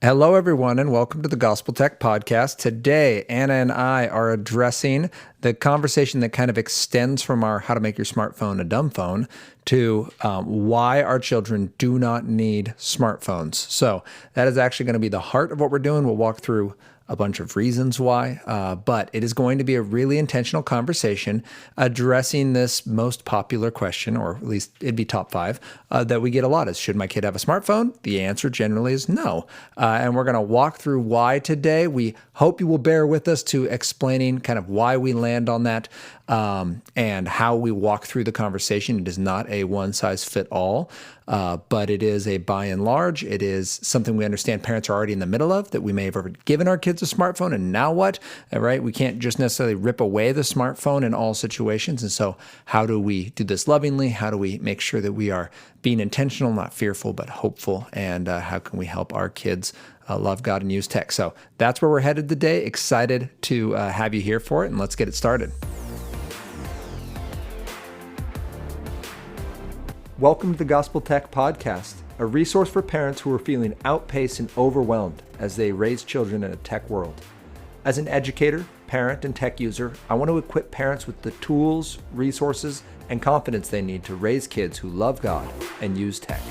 Hello, everyone, and welcome to the Gospel Tech Podcast. Today, Anna and I are addressing the conversation that kind of extends from our how to make your smartphone a dumb phone to why our children do not need smartphones. So that is actually going to be the heart of what we're doing. We'll walk through a bunch of reasons why, but it is going to be a really intentional conversation addressing this most popular question, or at least it'd be top five, that we get a lot is, should my kid have a smartphone? The answer generally is no. And we're going to walk through why today. We hope you will bear with us to explaining kind of why we land on that and how we walk through the conversation. It is not a one-size-fit-all, but it is a by and large. It is something we understand parents are already in the middle of, that we may have ever given our kids a smartphone, and now what? Right? We can't just necessarily rip away the smartphone in all situations. And so how do we do this lovingly? How do we make sure that we are being intentional, not fearful, but hopeful? And how can we help our kids love God and use tech? So that's where we're headed today. Excited to have you here for it, and let's get it started. Welcome to the Gospel Tech Podcast, a resource for parents who are feeling outpaced and overwhelmed as they raise children in a tech world. As an educator, parent, and tech user, I want to equip parents with the tools, resources, and confidence they need to raise kids who love God and use tech.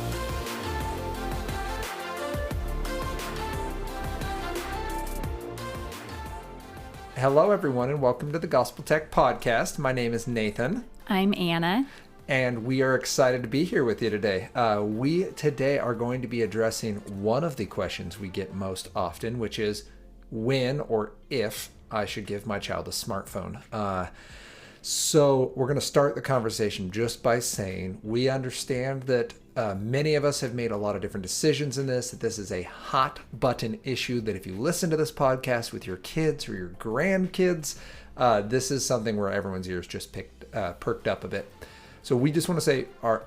Hello, everyone, and welcome to the Gospel Tech Podcast. My name is Nathan. I'm Anna. And we are excited to be here with you today. We today are going to be addressing one of the questions we get most often, which is when or if I should give my child a smartphone. So we're going to start the conversation just by saying we understand that many of us have made a lot of different decisions in this, that this is a hot button issue, that if you listen to this podcast with your kids or your grandkids, this is something where everyone's ears just perked up a bit. So we just want to say our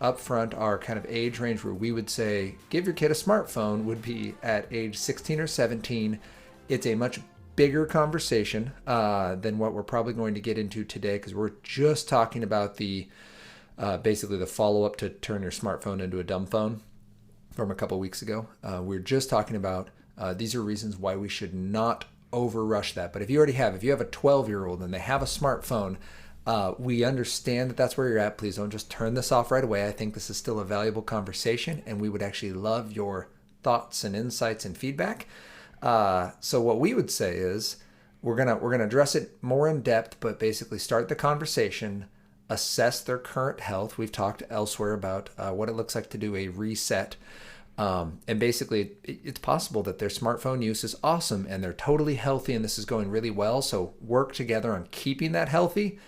upfront, our kind of age range where we would say, give your kid a smartphone would be at age 16 or 17. It's a much bigger conversation than what we're probably going to get into today, because we're just talking about basically the follow-up to turn your smartphone into a dumb phone from a couple weeks ago. We're just talking about these are reasons why we should not overrush that. But if you have a 12-year-old and they have a smartphone, we understand that that's where you're at. Please don't just turn this off right away. I think this is still a valuable conversation, and we would actually love your thoughts and insights and feedback. So what we would say is we're gonna address it more in depth, but basically start the conversation, assess their current health. We've talked elsewhere about what it looks like to do a reset. And basically, it's possible that their smartphone use is awesome and they're totally healthy and this is going really well. So work together on keeping that healthy.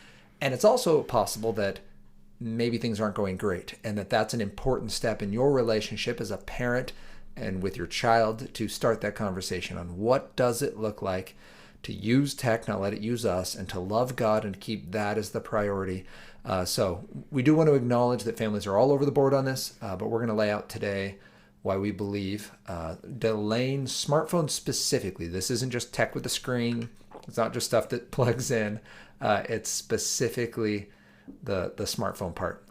And it's also possible that maybe things aren't going great, and that's an important step in your relationship as a parent and with your child to start that conversation on what does it look like to use tech, not let it use us, and to love God and keep that as the priority. So we do want to acknowledge that families are all over the board on this, but we're going to lay out today why we believe delaying smartphones specifically. This isn't just tech with the screen. It's not just stuff that plugs in. It's specifically the smartphone part.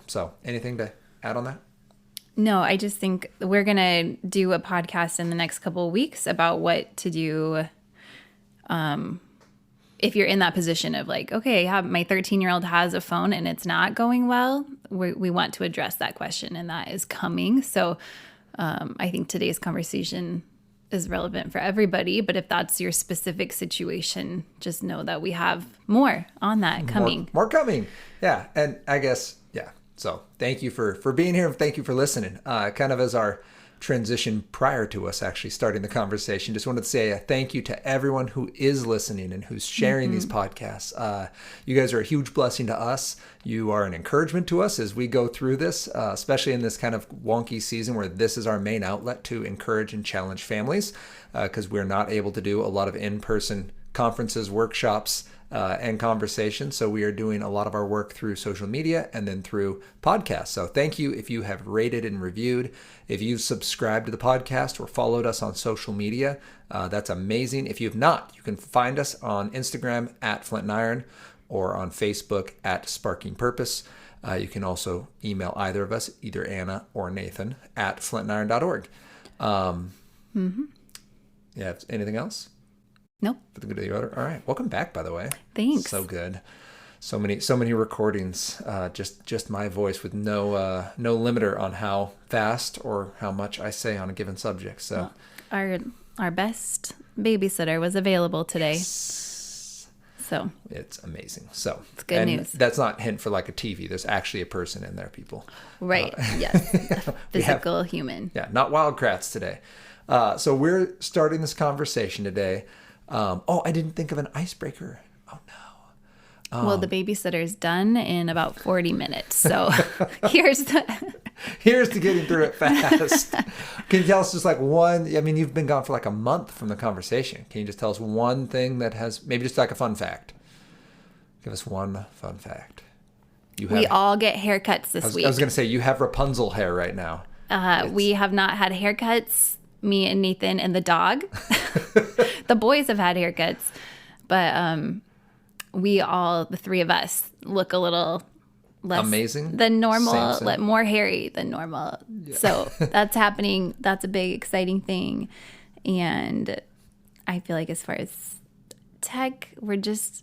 So anything to add on that? No, I just think we're going to do a podcast in the next couple of weeks about what to do if you're in that position of like, okay, my 13-year-old has a phone and it's not going well. We want to address that question, and that is coming. So I think today's conversation is relevant for everybody, but if that's your specific situation, just know that we have more on that coming. More coming. Yeah. And I guess, yeah. So thank you for being here. Thank you for listening. Kind of as our transition prior to us actually starting the conversation, just wanted to say a thank you to everyone who is listening and who's sharing these podcasts. You guys are a huge blessing to us. You are an encouragement to us as we go through this, especially in this kind of wonky season where this is our main outlet to encourage and challenge families, because we're not able to do a lot of in-person conferences, workshops, and conversations. So we are doing a lot of our work through social media and then through podcasts. So thank you if you have rated and reviewed. If you've subscribed to the podcast or followed us on social media, that's amazing. If you have not, you can find us on Instagram at Flint and Iron or on Facebook at Sparking Purpose. You can also email either of us, either Anna or Nathan, at flintandiron.org. Yeah. Anything else? Nope. For the good of the order. All right. Welcome back, by the way. Thanks. So good. So many recordings. Just my voice with no limiter on how fast or how much I say on a given subject. So our best babysitter was available today. So it's amazing. So it's good news. That's not hint for like a TV. There's actually a person in there, people. Right. Yes. Physical human. Yeah. Not wildcrats today. So we're starting this conversation today. I didn't think of an icebreaker. Oh no. Well, the babysitter's done in about 40 minutes. So here's to getting through it fast. Can you tell us just like one? I mean, you've been gone for like a month from the conversation. Can you just tell us one thing that has maybe just like a fun fact? Give us one fun fact. We all get haircuts this week. I was going to say you have Rapunzel hair right now. We have not had haircuts. Me and Nathan and the dog. The boys have had haircuts, but the three of us, look a little less amazing than normal, same. more hairy than normal. Yeah. So that's happening. That's a big, exciting thing. And I feel like as far as tech, we're just,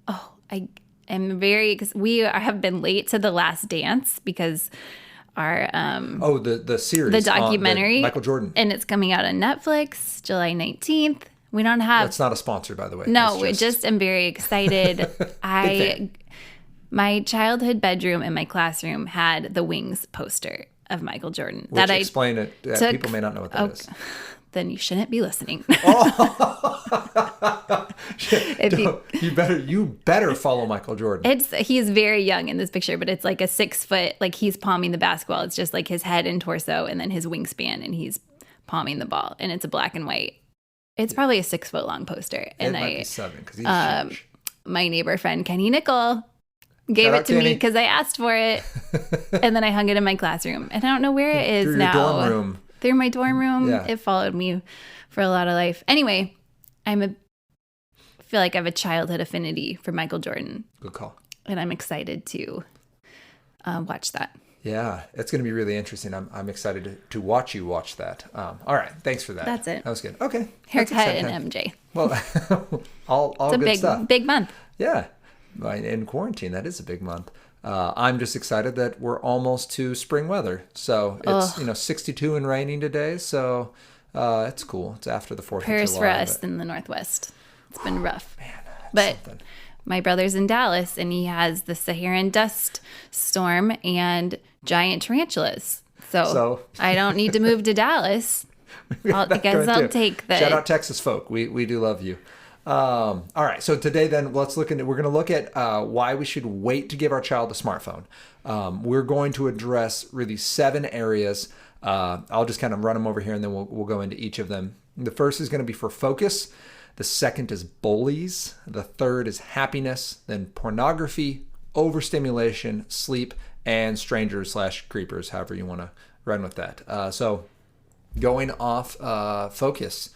I am because we have been late to The Last Dance because our the series, the documentary, Michael Jordan, and it's coming out on Netflix July 19th. We don't have. That's not a sponsor, by the way. No, we just am very excited. My childhood bedroom in my classroom had the Wings poster of Michael Jordan. Explain it. People may not know what that is. Then you shouldn't be listening. You better follow Michael Jordan. He's very young in this picture, but it's like a 6 foot, like he's palming the basketball. It's just like his head and torso and then his wingspan and he's palming the ball and it's a black and white. It's probably a 6 foot long poster. It might be 7 because he's huge. My neighbor friend Kenny Nickel gave it to me because I asked for it. And then I hung it in my classroom. And I don't know where it is now. Through your dorm room. Through my dorm room. Yeah. It followed me for a lot of life. Anyway, I feel like I have a childhood affinity for Michael Jordan. Good call. And I'm excited to watch that. Yeah, it's going to be really interesting. I'm excited to watch you watch that. All right, thanks for that. That's it. That was good. Okay. Haircut and MJ. Well, all it's good stuff. It's a big month. Yeah. In quarantine, that is a big month. I'm just excited that we're almost to spring weather. So it's 62 and raining today. So it's cool. It's after the 4th of July. Prayers for us in the Northwest. It's been rough. Man, but my brother's in Dallas and he has the Saharan dust storm and giant tarantulas. So I don't need to move to Dallas. I'll take the... Shout out Texas folk. We do love you. All right. So today then we're going to look at why we should wait to give our child a smartphone. We're going to address really 7 areas. I'll just kind of run them over here and then we'll go into each of them. The first is going to be for focus. The second is bullies. The third is happiness, then pornography, overstimulation, sleep, and strangers/creepers, however you want to run with that. So going off focus,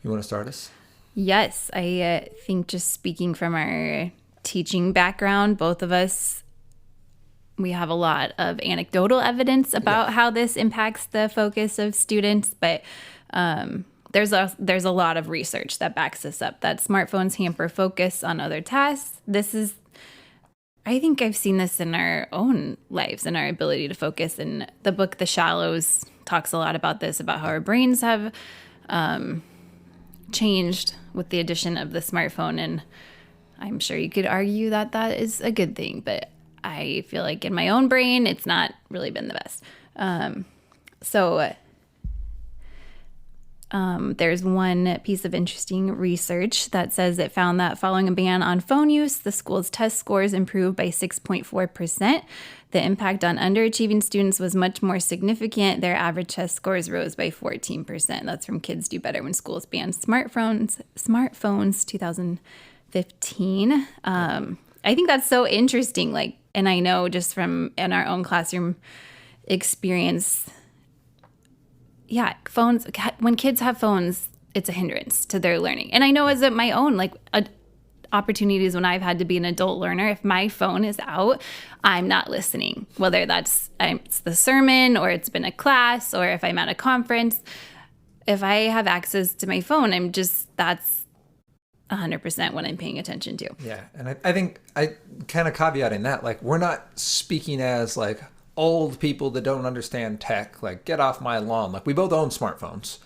you want to start us? Yes, I think just speaking from our teaching background, both of us, we have a lot of anecdotal evidence about how this impacts the focus of students, but there's a lot of research that backs this up, that smartphones hamper focus on other tasks. I think I've seen this in our own lives and our ability to focus. And the book, The Shallows, talks a lot about this, about how our brains have changed with the addition of the smartphone. And I'm sure you could argue that that is a good thing, but I feel like in my own brain, it's not really been the best. There's one piece of interesting research that says it found that following a ban on phone use, the school's test scores improved by 6.4%. The impact on underachieving students was much more significant. Their average test scores rose by 14%. That's from Kids Do Better When Schools Banned Smartphones 2015. I think that's so interesting. And I know just from in our own classroom experience, phones, when kids have phones, it's a hindrance to their learning. And I know as my own, opportunities when I've had to be an adult learner. If my phone is out, I'm not listening, whether it's the sermon or it's been a class or if I'm at a conference. If I have access to my phone, that's 100% what I'm paying attention to. Yeah. And I think I kind of caveating that, like, we're not speaking as like old people that don't understand tech, like, get off my lawn. Like, we both own smartphones,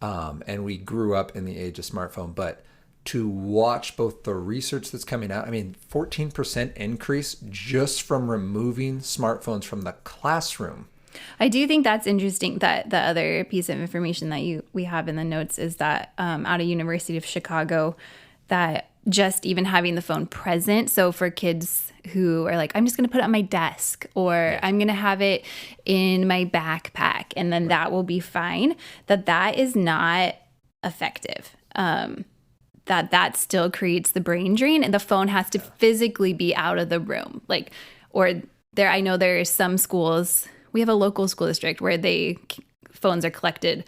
and we grew up in the age of smartphone, but to watch both the research that's coming out, I mean, 14% increase just from removing smartphones from the classroom. I do think that's interesting. That the other piece of information that we have in the notes is that out of University of Chicago, that just even having the phone present. So for kids who are like, I'm just going to put it on my desk, or I'm going to have it in my backpack, and then that will be fine. That is not effective. That still creates the brain drain, and the phone has to physically be out of the room. I know there are some schools. We have a local school district where phones are collected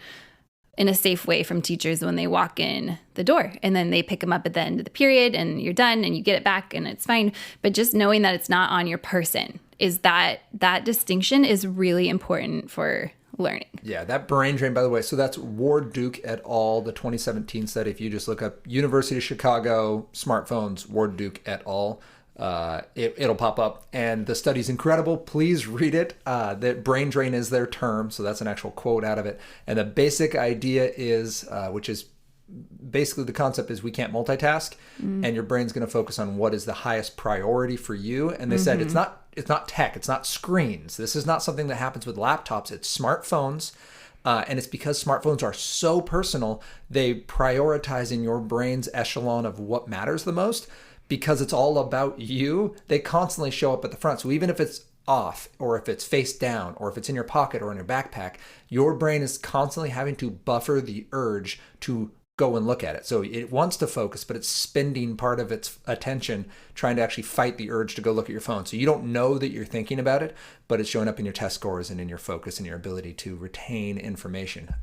in a safe way from teachers when they walk in the door, and then they pick them up at the end of the period, and you're done, and you get it back, and it's fine. But just knowing that it's not on your person is that distinction is really important for learning. Yeah, that brain drain, by the way. So that's Ward Duke et al., the 2017 study. If you just look up University of Chicago smartphones, Ward Duke et al., it'll pop up, and the study's incredible. Please read it. That brain drain is their term, so that's an actual quote out of it. And the basic idea is, which is basically the concept is, we can't multitask, and your brain's going to focus on what is the highest priority for you. And they said it's not tech, it's not screens. This is not something that happens with laptops. It's smartphones. And it's because smartphones are so personal, they prioritize in your brain's echelon of what matters the most. Because it's all about you, they constantly show up at the front. So even if it's off, or if it's face down, or if it's in your pocket or in your backpack, your brain is constantly having to buffer the urge to go and look at it. So it wants to focus, but it's spending part of its attention trying to actually fight the urge to go look at your phone. So you don't know that you're thinking about it, but it's showing up in your test scores and in your focus and your ability to retain information.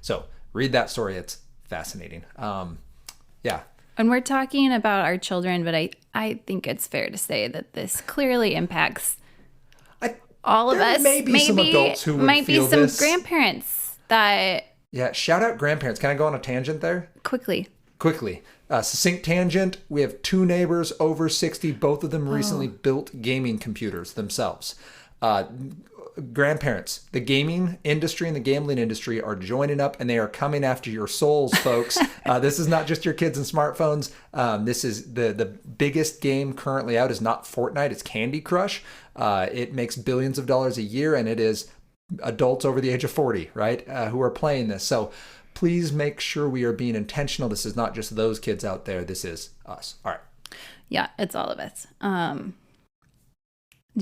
So read that story. It's fascinating. Yeah. And we're talking about our children, but I think it's fair to say that this clearly impacts all of us. Maybe some adults who would might feel be some this. Grandparents that... Yeah, shout out grandparents. Can I go on a tangent there? Quickly. Succinct tangent. We have two neighbors over 60. Both of them recently built gaming computers themselves. Grandparents, the gaming industry and the gambling industry are joining up, and they are coming after your souls, folks. This is not just your kids and smartphones. This is the biggest game currently out is not Fortnite, it's Candy Crush. It makes billions of dollars a year, and it is adults over the age of 40, right, who are playing this. So please make sure we are being intentional. This is not just those kids out there. This is us. All right. Yeah, it's all of us. Do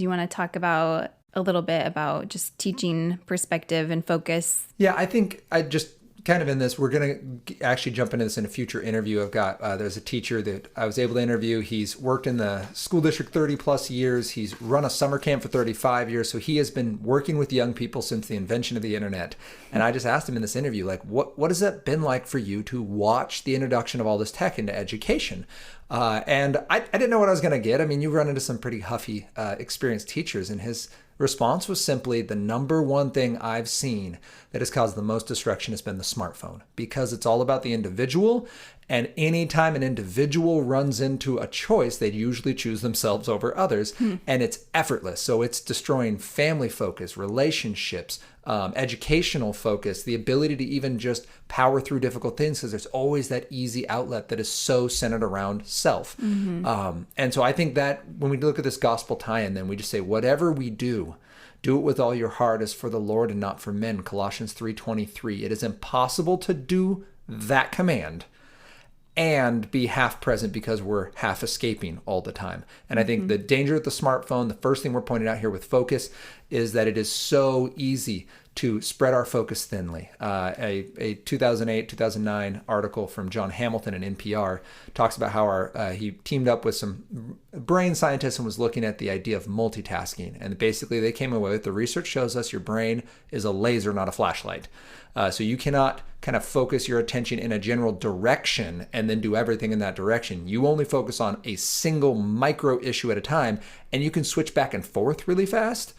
you want to talk about a little bit about just teaching perspective and focus? Yeah, I think I just kind of in this, we're going to actually jump into this in a future interview. I've got, there's a teacher that I was able to interview. He's worked in the school district 30 plus years. He's run a summer camp for 35 years. So he has been working with young people since the invention of the internet. And I just asked him in this interview, like, what has that been like for you to watch the introduction of all this tech into education? And I didn't know what I was going to get. I mean, you run into some pretty huffy, experienced teachers, and his response was simply, the number one thing I've seen that has caused the most destruction has been the smartphone, because it's all about the individual. And anytime an individual runs into a choice, they usually choose themselves over others, and it's effortless. So it's destroying family focus, relationships, educational focus, the ability to even just power through difficult things, because there's always that easy outlet that is so centered around self. And so I think that when we look at this gospel tie-in, then we just say, whatever we do it with all your heart as for the Lord and not for men. Colossians 3:23. It is impossible to do that command and be half present, because we're half escaping all the time. And I think the danger with the smartphone, the first thing we're pointing out here with focus, is that it is so easy to spread our focus thinly. A 2008, 2009 article from John Hamilton in NPR talks about how he teamed up with some brain scientists and was looking at the idea of multitasking. And basically they came away with, the research shows us your brain is a laser, not a flashlight. So you cannot kind of focus your attention in a general direction and then do everything in that direction. You only focus on a single micro issue at a time, and you can switch back and forth really fast,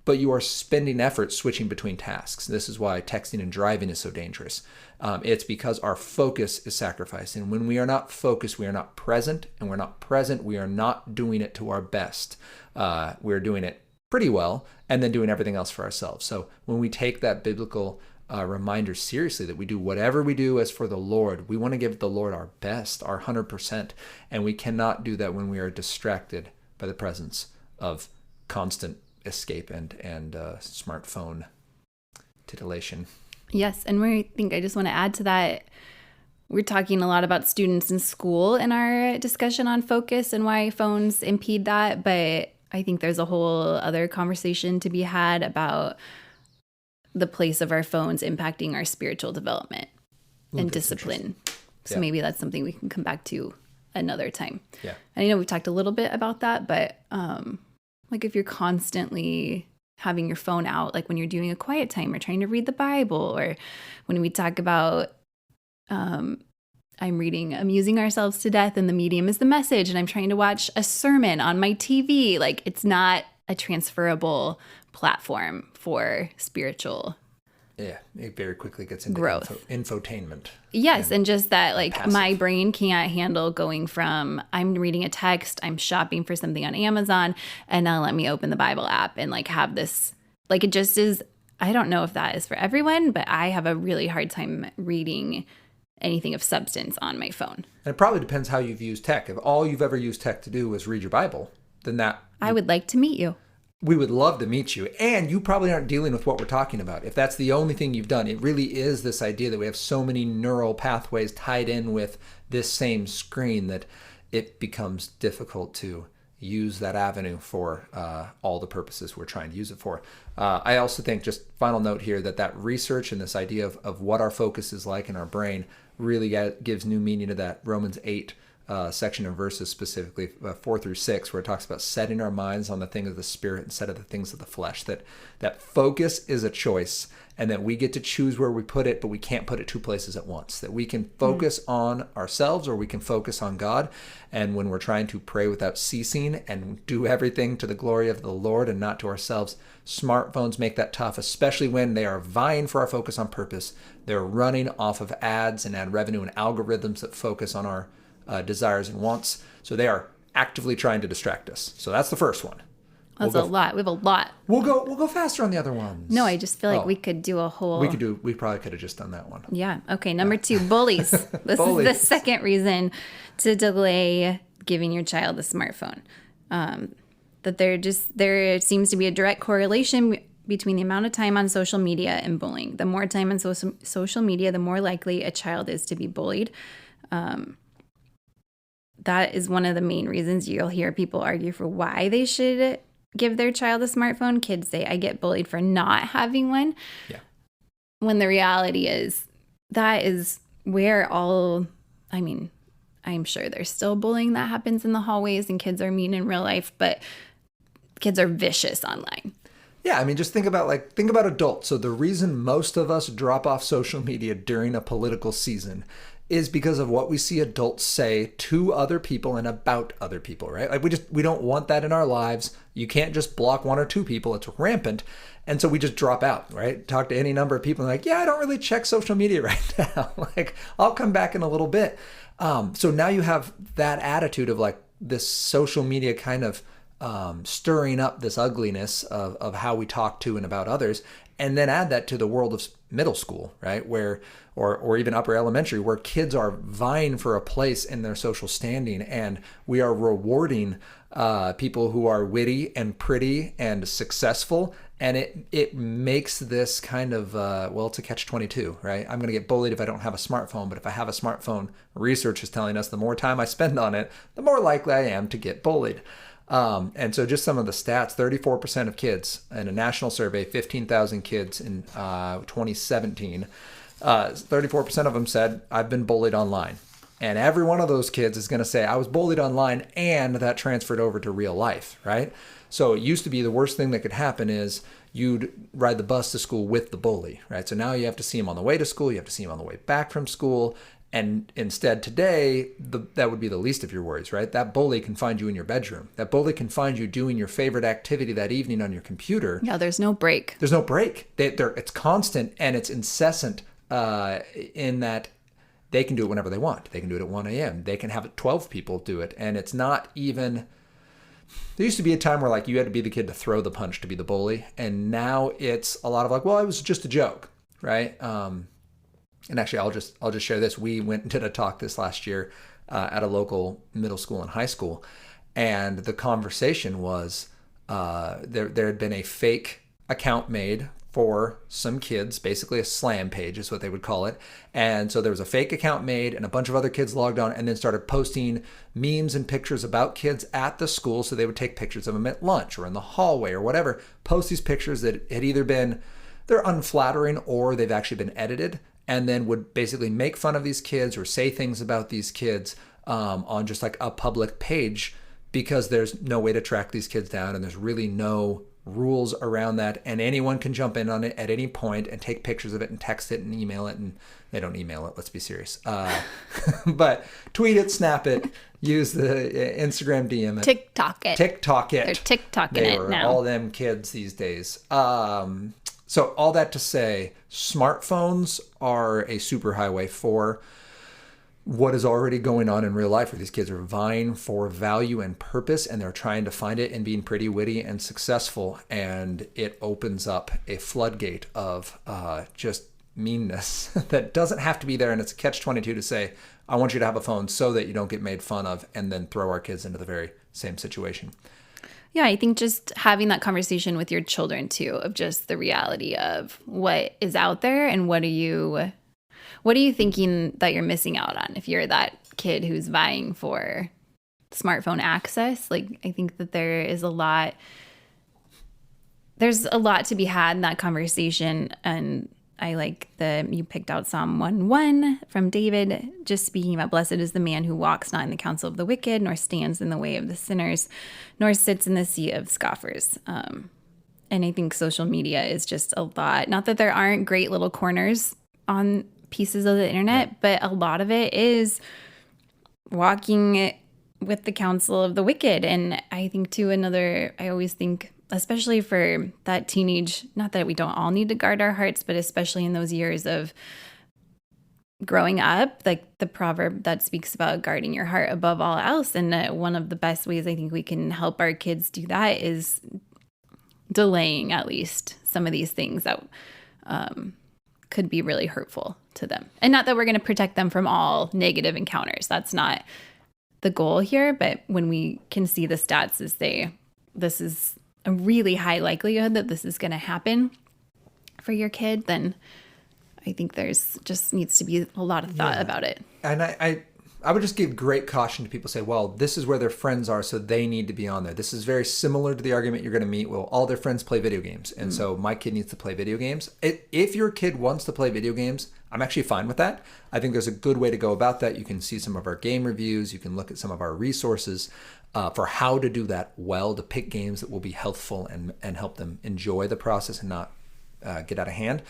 but you are spending effort switching between tasks. This is why texting and driving is so dangerous. It's because our focus is sacrificed. And when we are not focused, we are not present. And we're not present, we are not doing it to our best. We're doing it pretty well and then doing everything else for ourselves. So when we take that biblical reminder seriously, that we do whatever we do as for the Lord, we want to give the Lord our best, our 100%. And we cannot do that when we are distracted by the presence of constant escape and smartphone titillation. Yes, and I just want to add to that, we're talking a lot about students in school in our discussion on focus and why phones impede that, but I think there's a whole other conversation to be had about the place of our phones impacting our spiritual development and discipline. So maybe that's something we can come back to another time. Yeah. And I know we've talked a little bit about that, but like if you're constantly having your phone out, like when you're doing a quiet time or trying to read the Bible, or when we talk about I'm amusing ourselves to death and the medium is the message, and I'm trying to watch a sermon on my TV, like it's not a transferable platform for spiritual. Yeah, it very quickly gets into growth. Infotainment. Yes, and just that, like, passive. my brain can't handle going from I'm reading a text, I'm shopping for something on Amazon, and now let me open the Bible app and, like, have this, like, it just is, I don't know if that is for everyone, but I have a really hard time reading anything of substance on my phone. And it probably depends how you've used tech. If all you've ever used tech to do was read your Bible, then I would like to meet you. We would love to meet you. And you probably aren't dealing with what we're talking about. If that's the only thing you've done, it really is this idea that we have so many neural pathways tied in with this same screen that it becomes difficult to use that avenue for all the purposes we're trying to use it for. I also think, just final note here, that research and this idea of what our focus is like in our brain really gives new meaning to that Romans 8 section of verses, specifically 4-6, where it talks about setting our minds on the things of the Spirit instead of the things of the flesh. That focus is a choice, and that we get to choose where we put it, but we can't put it two places at once. That we can focus on ourselves, or we can focus on God. And when we're trying to pray without ceasing and do everything to the glory of the Lord and not to ourselves, smartphones make that tough, especially when they are vying for our focus on purpose. They're running off of ads and ad revenue and algorithms that focus on our desires and wants. So they are actively trying to distract us. So that's the first one. That's a lot. We have a lot. We'll go faster on the other ones. No, I just feel like we could do a whole. We probably could have just done that one. Yeah. Okay. Number 2, bullies. This Bullies. is the second reason to delay giving your child a smartphone. That there seems to be a direct correlation between the amount of time on social media and bullying. The more time on social media, the more likely a child is to be bullied. That is one of the main reasons you'll hear people argue for why they should give their child a smartphone. Kids say, I get bullied for not having one. Yeah. When the reality is, that is where I'm sure there's still bullying that happens in the hallways and kids are mean in real life, but kids are vicious online. Yeah, I mean, just think about adults. So the reason most of us drop off social media during a political season is because of what we see adults say to other people and about other people, right? Like we don't want that in our lives. You can't just block one or two people. It's rampant. And so we just drop out, right? Talk to any number of people and like, yeah, I don't really check social media right now. Like, I'll come back in a little bit. So now you have that attitude of like this social media kind of stirring up this ugliness of how we talk to and about others. And then add that to the world of middle school, right? Or even upper elementary, where kids are vying for a place in their social standing, and we are rewarding people who are witty and pretty and successful. And it makes this kind of, it's a catch-22, right? I'm going to get bullied if I don't have a smartphone, but if I have a smartphone, research is telling us the more time I spend on it, the more likely I am to get bullied. And so just some of the stats, 34% of kids in a national survey, 15,000 kids in 2017, 34% of them said, I've been bullied online. And every one of those kids is going to say, I was bullied online, and that transferred over to real life, right? So it used to be the worst thing that could happen is you'd ride the bus to school with the bully, right? So now you have to see him on the way to school, you have to see him on the way back from school. And instead today, that would be the least of your worries, right? That bully can find you in your bedroom. That bully can find you doing your favorite activity that evening on your computer. Yeah, there's no break. There's no break. It's constant and it's incessant in that they can do it whenever they want. They can do it at 1 a.m. They can have 12 people do it. And it's not even... There used to be a time where like you had to be the kid to throw the punch to be the bully. And now it's a lot of like, well, it was just a joke, right? And actually, I'll just share this. We went and did a talk this last year at a local middle school and high school. And the conversation was there had been a fake account made for some kids, basically a slam page is what they would call it. And so there was a fake account made and a bunch of other kids logged on and then started posting memes and pictures about kids at the school. So they would take pictures of them at lunch or in the hallway or whatever, post these pictures that had either been, they're unflattering or they've actually been edited, and then would basically make fun of these kids or say things about these kids on just like a public page, because there's no way to track these kids down and there's really no rules around that, and anyone can jump in on it at any point and take pictures of it and text it and email it. And they don't email it, let's be serious, but tweet it, snap it, use the Instagram DM it, TikTok it. They're TikToking it now. All them kids these days. So all that to say, smartphones are a superhighway for what is already going on in real life, where these kids are vying for value and purpose, and they're trying to find it and being pretty witty and successful. And it opens up a floodgate of just meanness that doesn't have to be there. And it's a catch-22 to say, I want you to have a phone so that you don't get made fun of, and then throw our kids into the very same situation. Yeah, I think just having that conversation with your children too, of just the reality of what is out there and what are you thinking that you're missing out on if you're that kid who's vying for smartphone access. Like, I think that there's a lot to be had in that conversation. And I like you picked out Psalm 1:1 from David, just speaking about blessed is the man who walks not in the counsel of the wicked, nor stands in the way of the sinners, nor sits in the seat of scoffers. And I think social media is just a lot. Not that there aren't great little corners on pieces of the internet, but a lot of it is walking with the counsel of the wicked. And I think too, I always think, especially for that teenage, not that we don't all need to guard our hearts, but especially in those years of growing up, like the proverb that speaks about guarding your heart above all else. And one of the best ways I think we can help our kids do that is delaying at least some of these things that could be really hurtful to them. And not that we're going to protect them from all negative encounters. That's not the goal here. But when we can see the stats as this is a really high likelihood that this is going to happen for your kid, then I think there's just needs to be a lot of thought about it. And I would just give great caution to people say, well, this is where their friends are, so they need to be on there. This is very similar to the argument you're going to meet. Well, all their friends play video games, and so my kid needs to play video games. If your kid wants to play video games, I'm actually fine with that. I think there's a good way to go about that. You can see some of our game reviews. You can look at some of our resources for how to do that well, to pick games that will be healthful and help them enjoy the process and not get out of hand.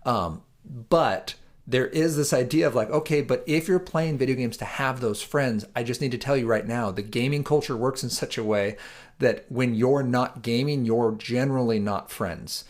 But there is this idea of like, okay, but if you're playing video games to have those friends, I just need to tell you right now, the gaming culture works in such a way that when you're not gaming, you're generally not friends.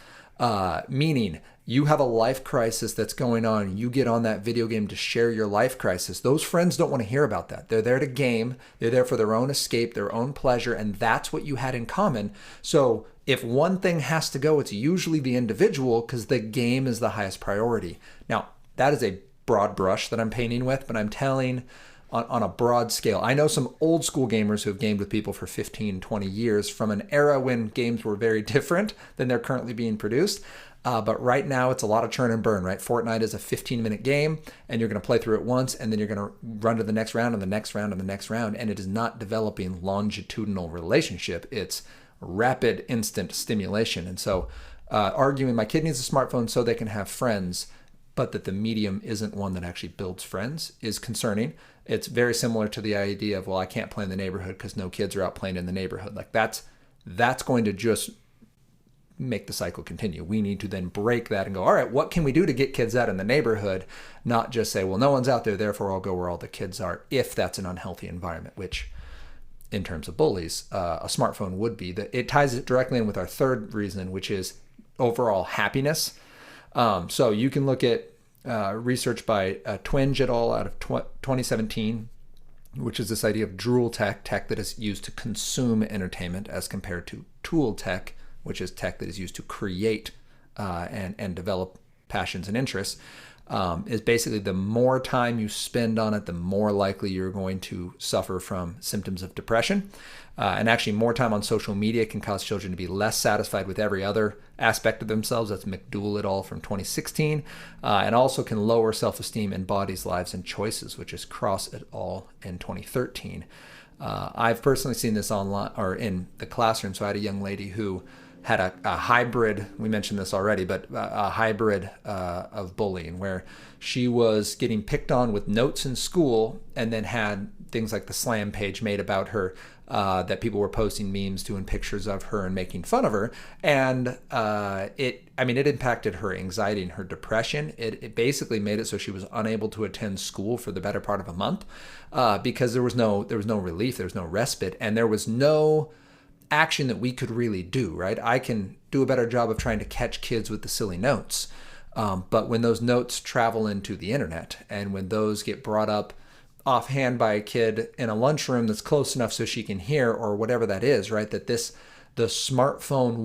Meaning you have a life crisis that's going on. You get on that video game to share your life crisis. Those friends don't want to hear about that. They're there to game. They're there for their own escape, their own pleasure, and that's what you had in common. So if one thing has to go, it's usually the individual, because the game is the highest priority. Now, that is a broad brush that I'm painting with, but I'm telling on a broad scale. I know some old school gamers who have gamed with people for 15, 20 years from an era when games were very different than they're currently being produced. But right now it's a lot of churn and burn, right? Fortnite is a 15-minute game, and you're going to play through it once, and then you're going to run to the next round and the next round and the next round, and it is not developing longitudinal relationship. It's rapid, instant stimulation. And so arguing my kid needs a smartphone so they can have friends, but that the medium isn't one that actually builds friends is concerning. It's very similar to the idea of, well, I can't play in the neighborhood because no kids are out playing in the neighborhood. Like that's going to just make the cycle continue. We need to then break that and go, all right, what can we do to get kids out in the neighborhood? Not just say, well, no one's out there, therefore I'll go where all the kids are, if that's an unhealthy environment, which in terms of bullies, a smartphone would be. That it ties it directly in with our third reason, which is overall happiness. So you can look at research by Twenge et al. Out of 2017, which is this idea of drool tech that is used to consume entertainment as compared to tool tech, which is tech that is used to create and develop passions and interests, is basically the more time you spend on it, the more likely you're going to suffer from symptoms of depression. And actually, more time on social media can cause children to be less satisfied with every other aspect of themselves. That's McDougall et al. From 2016. And also can lower self-esteem in bodies, lives, and choices, which is Cross et al. In 2013. I've personally seen this online or in the classroom. So I had a young lady who had a hybrid, we mentioned this already, but a hybrid of bullying where she was getting picked on with notes in school and then had things like the slam page made about her, that people were posting memes, doing pictures of her and making fun of her. And it impacted her anxiety and her depression. It basically made it so she was unable to attend school for the better part of a month because there was no relief, there was no respite, and there was no action that we could really do, right? I can do a better job of trying to catch kids with the silly notes. But when those notes travel into the internet and when those get brought up offhand by a kid in a lunchroom that's close enough so she can hear or whatever that is, right? That the smartphone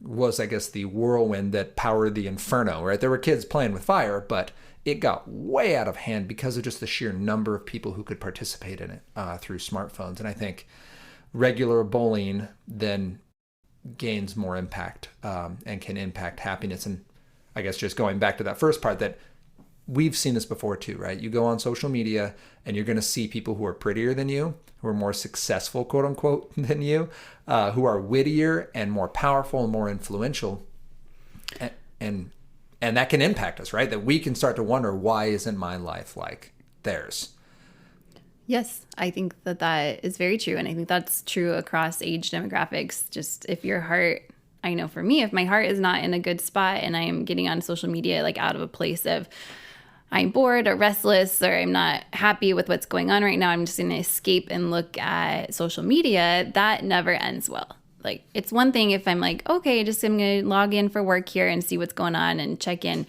was I guess the whirlwind that powered the inferno, right? There were kids playing with fire, but it got way out of hand because of just the sheer number of people who could participate in it through smartphones. And I think regular bullying then gains more impact and can impact happiness. And I guess just going back to that first part, that we've seen this before too, right? You go on social media and you're going to see people who are prettier than you, who are more successful, quote unquote, than you, who are wittier and more powerful and more influential. And that can impact us, right? That we can start to wonder, why isn't my life like theirs? Yes, I think that is very true. And I think that's true across age demographics. Just if your heart, I know for me, if my heart is not in a good spot and I am getting on social media, like out of a place of I'm bored or restless or I'm not happy with what's going on right now, I'm just going to escape and look at social media, that never ends well. Like, it's one thing if I'm like, okay, just I'm going to log in for work here and see what's going on and check in,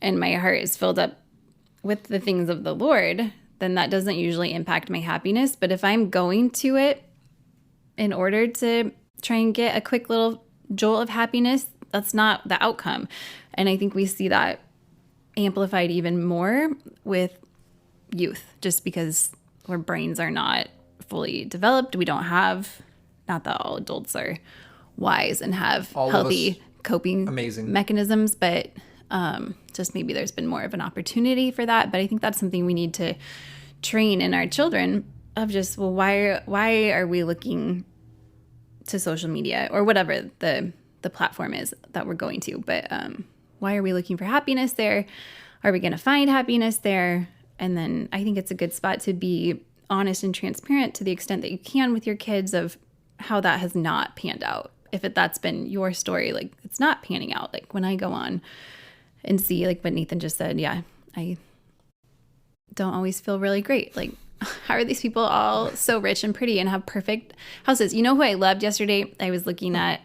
and my heart is filled up with the things of the Lord, then that doesn't usually impact my happiness. But if I'm going to it in order to try and get a quick little jolt of happiness, that's not the outcome. And I think we see that amplified even more with youth, just because our brains are not fully developed. We don't have, not that all adults are wise and have all healthy coping mechanisms, but just maybe there's been more of an opportunity for that. But I think that's something we need to train in our children of just, well, why are we looking to social media or whatever the platform is that we're going to, but why are we looking for happiness there? Are we going to find happiness there? And then I think it's a good spot to be honest and transparent to the extent that you can with your kids of how that has not panned out. If that's been your story, like it's not panning out. Like when I go on and see like what Nathan just said, yeah, I don't always feel really great. Like, how are these people all so rich and pretty and have perfect houses? You know who I loved yesterday? I was looking at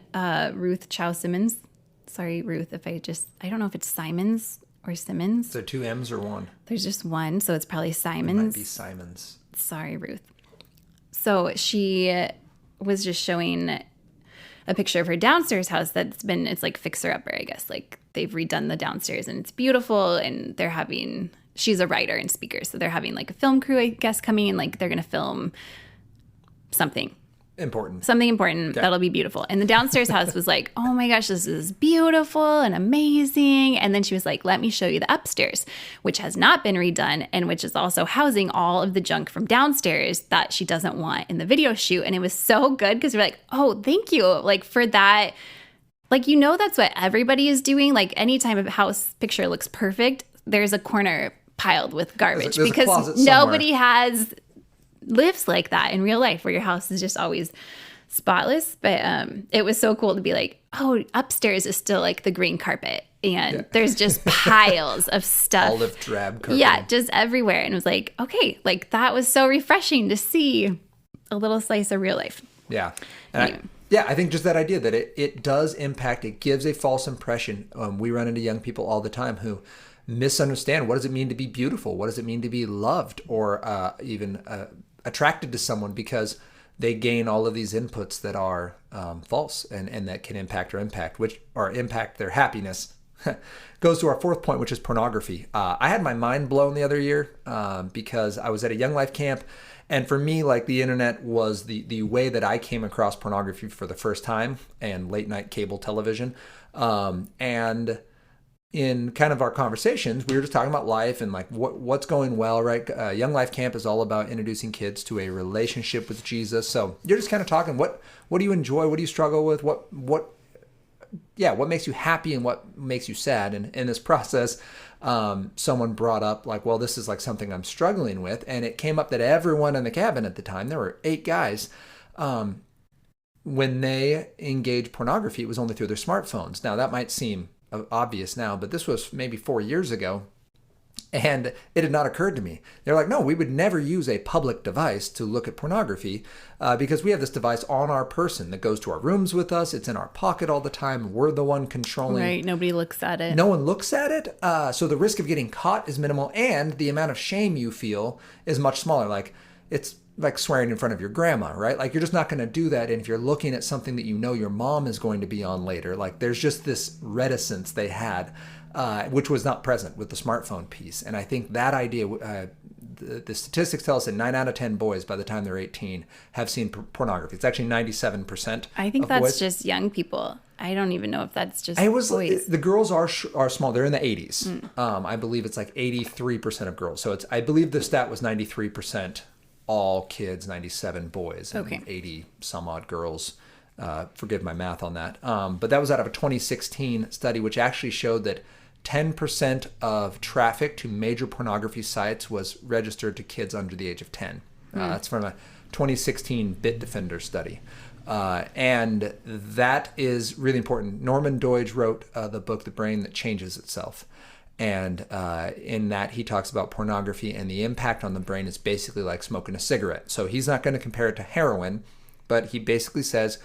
Ruth Chow Simmons. Sorry, Ruth, if I don't know if it's Simons or Simmons. Is there two M's or one? There's just one, so it's probably Simons. It might be Simons. Sorry, Ruth. So she was just showing a picture of her downstairs house it's like fixer upper, I guess. Like they've redone the downstairs and it's beautiful, and she's a writer and speaker, so they're having like a film crew, I guess, coming in, like they're going to film something important okay. That'll be beautiful. And the downstairs house was like, oh my gosh, this is beautiful and amazing. And then she was like, let me show you the upstairs, which has not been redone and which is also housing all of the junk from downstairs that she doesn't want in the video shoot. And it was so good because we're like, oh, thank you, like for that. Like, that's what everybody is doing. Like anytime a house picture looks perfect, there's a corner piled with garbage there's because nobody lives like that in real life, where your house is just always spotless. But it was so cool to be like, oh, upstairs is still like the green carpet, and there's just piles of stuff, olive drab carpet, just everywhere. And it was like, okay, like that was so refreshing to see a little slice of real life. And I think just that idea that it does impact, it gives a false impression. We run into young people all the time who misunderstand, what does it mean to be beautiful? What does it mean to be loved, or even attracted to someone, because they gain all of these inputs that are false and that can impact their happiness. Goes to our fourth point, which is pornography. I had my mind blown the other year because I was at a Young Life camp, and for me, like, the internet was the way that I came across pornography for the first time, and late night cable television. And in kind of our conversations, we were just talking about life and like what's going well, right? Young Life Camp is all about introducing kids to a relationship with Jesus. So you're just kind of talking, what do you enjoy? What do you struggle with? What makes you happy and what makes you sad? And in this process, someone brought up like, well, this is like something I'm struggling with. And it came up that everyone in the cabin at the time, there were 8 guys, when they engaged pornography, it was only through their smartphones. Now that might seem obvious now, but this was maybe 4 years ago, and it had not occurred to me. They're like, no, we would never use a public device to look at pornography because we have this device on our person that goes to our rooms with us. It's in our pocket all the time. We're the one controlling. Right. Nobody looks at it. No one looks at it. So the risk of getting caught is minimal, and the amount of shame you feel is much smaller. Like, it's like swearing in front of your grandma, right? Like, you're just not going to do that. And if you're looking at something that your mom is going to be on later, like, there's just this reticence they had, which was not present with the smartphone piece. And I think that idea, the statistics tell us that 9 out of 10 boys by the time they're 18 have seen pornography. It's actually 97%. I think that's just young people. I don't even know if that's just boys. The girls are small. They're in the 80s. I believe it's like 83% of girls. So I believe the stat was 93% all kids, 97 boys, and 80 some odd girls. Forgive my math on that. But that was out of a 2016 study, which actually showed that 10% of traffic to major pornography sites was registered to kids under the age of 10. That's from a 2016 Bitdefender study. And that is really important. Norman Doidge wrote the book, The Brain That Changes Itself. And in that, he talks about pornography, and the impact on the brain is basically like smoking a cigarette. So he's not going to compare it to heroin, but he basically says